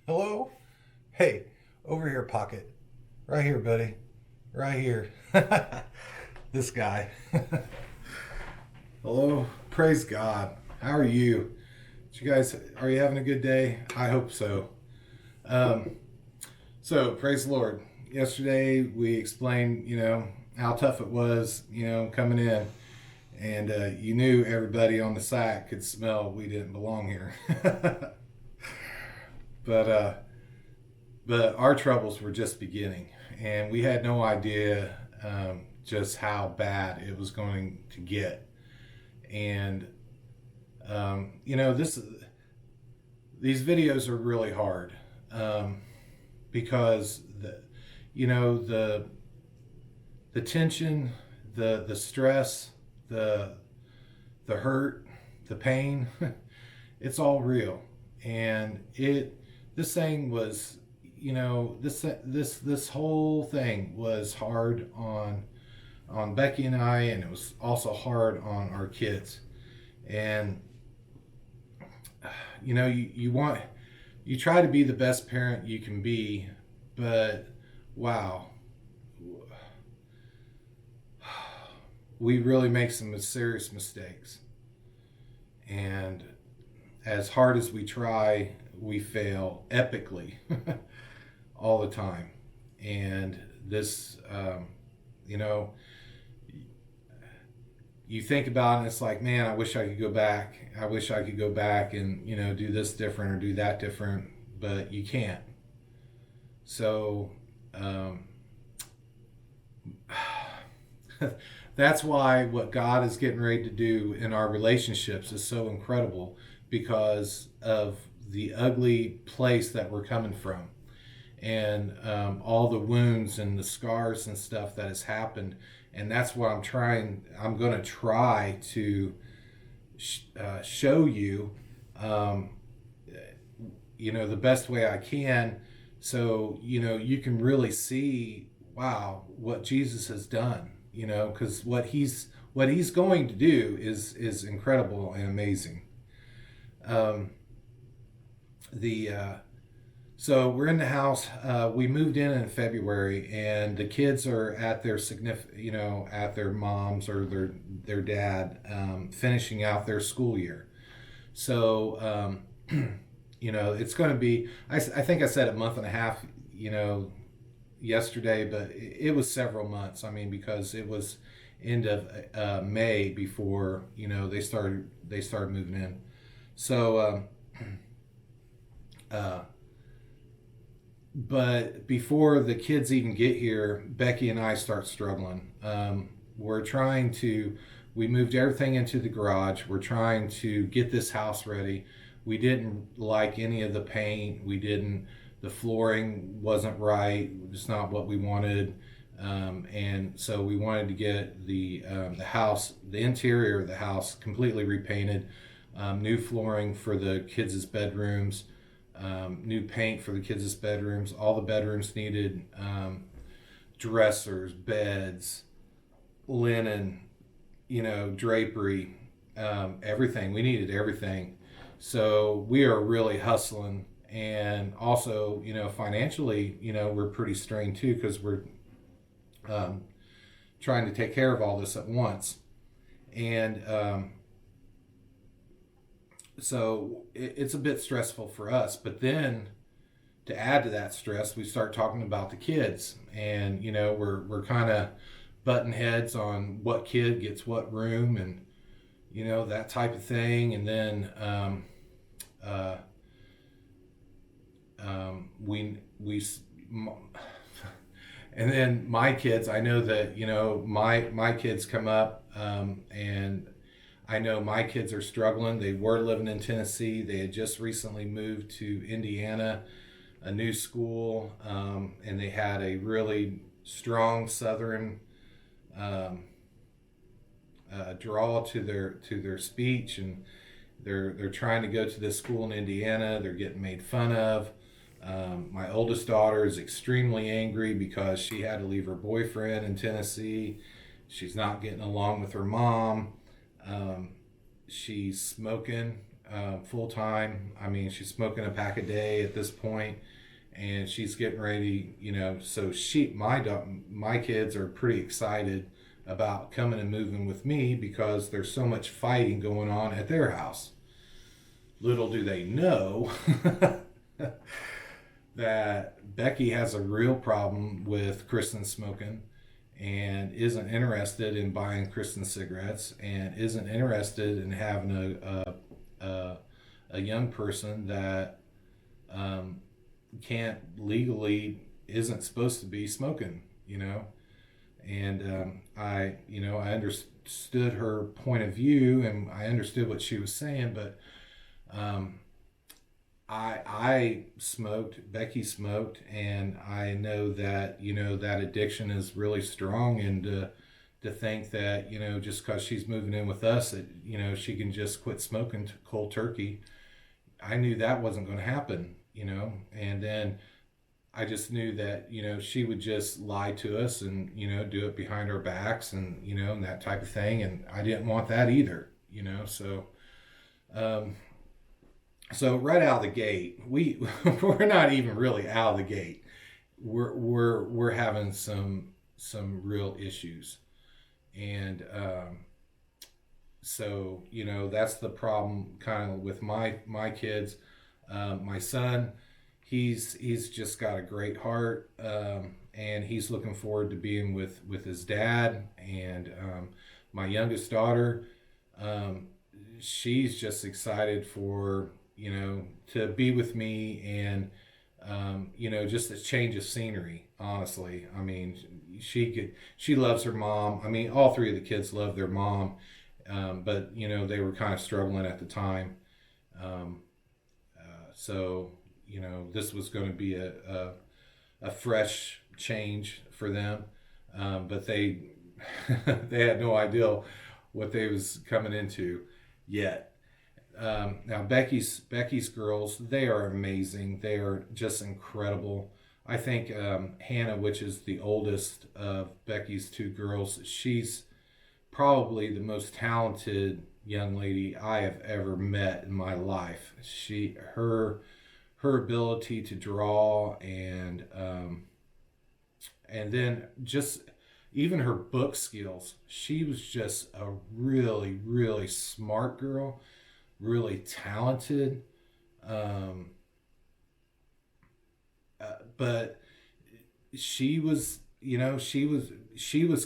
Hello? Hey, over here, Pocket. Right here, buddy. Right here. This guy. Hello? Praise God. How are you? You guys, are you having a good day? I hope so. Um, so, praise the Lord. Yesterday, we explained, how tough it was, coming in. And you knew everybody on the site could smell we didn't belong here. but but our troubles were just beginning, and we had no idea just how bad it was going to get. And this these videos are really hard because the tension, the stress, the hurt, the pain, it's all real, and this thing was this whole thing was hard on Becky and I, and it was also hard on our kids. And you try to be the best parent you can be, but wow, we really make some serious mistakes. And as hard as we try, we fail epically all the time. And this, you know, you think about it and it's like, man, I wish I could go back. I wish I could go back and, do this different or do that different, but you can't. So, that's why what God is getting ready to do in our relationships is so incredible, because of the ugly place that we're coming from, and all the wounds and the scars and stuff that has happened. And that's what I'm going to try to show you, the best way I can, so you can really see, wow, what Jesus has done. Because what he's going to do is incredible and amazing. The So we're in the house. We moved in February, and the kids are at their at their mom's or their dad, finishing out their school year. So it's going to be. I think I said a month and a half. Yesterday, but it was several months. I mean, because it was end of May before they started moving in. So. But before the kids even get here, Becky and I start struggling. We moved everything into the garage. We're trying to get this house ready. We didn't like any of the paint. The flooring wasn't right. It's not what we wanted. And so we wanted to get the interior of the house completely repainted, new flooring for the kids' bedrooms, new paint for the kids' bedrooms. All the bedrooms needed dressers, beds, linen, drapery, everything. We needed everything. So we are really hustling. And also, financially, we're pretty strained too, because we're trying to take care of all this at once. And so it's a bit stressful for us. But then to add to that stress, we start talking about the kids, and we're kind of button heads on what kid gets what room, and that type of thing. And then we and then my kids, I know that my kids come up, and I know my kids are struggling. They were living in Tennessee. They had just recently moved to Indiana, a new school, and they had a really strong Southern draw to their speech, and they're trying to go to this school in Indiana. They're getting made fun of. My oldest daughter is extremely angry because she had to leave her boyfriend in Tennessee. She's not getting along with her mom. She's smoking. full time. I mean, she's smoking a pack a day at this point, and she's getting ready. So my kids are pretty excited about coming and moving with me because there's so much fighting going on at their house. Little do they know that Becky has a real problem with Kristen smoking and isn't interested in buying Kristen cigarettes and isn't interested in having a young person that um, can't legally isn't supposed to be smoking. And I understood her point of view and I understood what she was saying, but um, I smoked, Becky smoked, and I know that that addiction is really strong, and to think that just because she's moving in with us, that she can just quit smoking cold turkey. I knew that wasn't going to happen. And then I just knew that she would just lie to us and do it behind our backs and that type of thing, and I didn't want that either. Um, so right out of the gate, we're not even really out of the gate. We're having some real issues, and so that's the problem kind of with my kids. My son, he's just got a great heart, and he's looking forward to being with his dad. And my youngest daughter, um, she's just excited for to be with me, and just a change of scenery. Honestly, I mean, she loves her mom. I mean, all three of the kids love their mom, but they were kind of struggling at the time. Um, so this was going to be a fresh change for them, but they they had no idea what they was coming into yet. Now Becky's girls, they are amazing. They are just incredible. I think Hannah, which is the oldest of Becky's two girls, she's probably the most talented young lady I have ever met in my life. Her ability to draw, and then just even her book skills. She was just a really, really smart girl, really talented. Um, but she was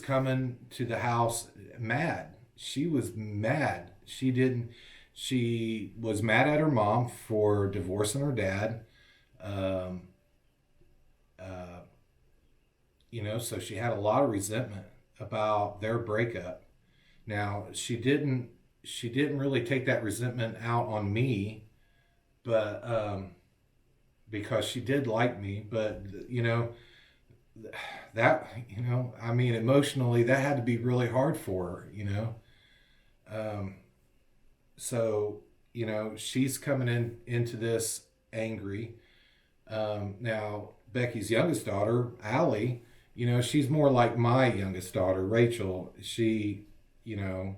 coming to the house mad. She was mad. She was mad at her mom for divorcing her dad. Um, uh, so she had a lot of resentment about their breakup. Now she didn't really take that resentment out on me, but because she did like me, but that I mean, emotionally that had to be really hard for her. um, so she's coming into this angry. Now Becky's youngest daughter, Allie, she's more like my youngest daughter, Rachel. You know,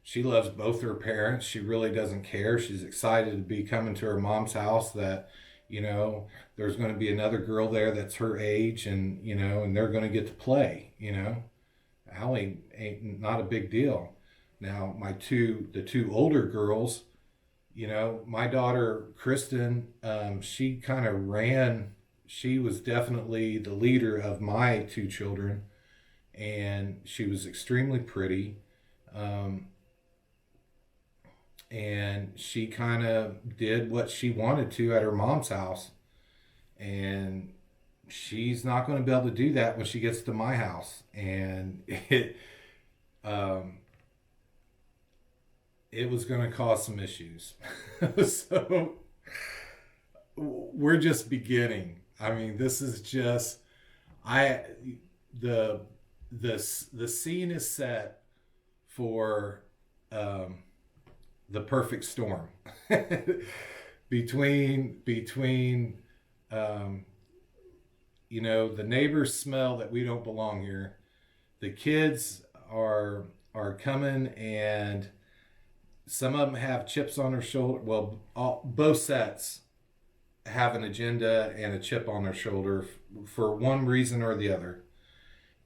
she loves both her parents. She really doesn't care. She's excited to be coming to her mom's house, that, there's going to be another girl there that's her age, and they're going to get to play. Allie ain't not a big deal. Now, the two older girls, my daughter, Kristen, she kind of ran, she was definitely the leader of my two children, and she was extremely pretty. Um, and she kind of did what she wanted to at her mom's house. And she's not going to be able to do that when she gets to my house. And um, it was going to cause some issues. So we're just beginning. I mean, this is just, I, the, the scene is set for, the perfect storm between um, the neighbors smell that we don't belong here. The kids are coming and some of them have chips on their shoulder. Well, both sets have an agenda and a chip on their shoulder for one reason or the other.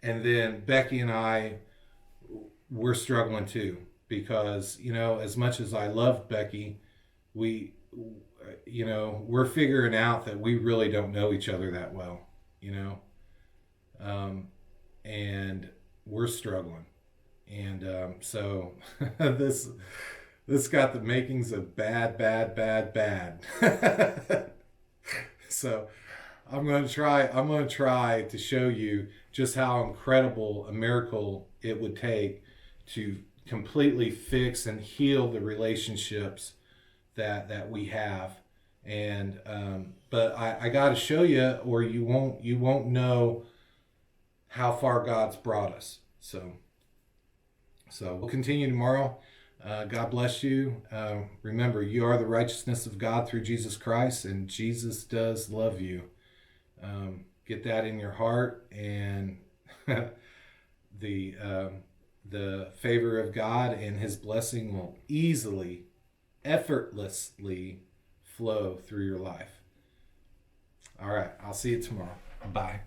And then Becky and I, we're struggling too because, as much as I love Becky, we, we're figuring out that we really don't know each other that well, and we're struggling. And so this got the makings of bad, bad, bad, bad. So I'm going to try to show you just how incredible a miracle it would take to completely fix and heal the relationships that we have. And but I got to show you, or you won't know how far God's brought us. So we'll continue tomorrow. God bless you. Remember, you are the righteousness of God through Jesus Christ, and Jesus does love you. Get that in your heart, and the favor of God and His blessing will easily, effortlessly flow through your life. All right, I'll see you tomorrow. Bye.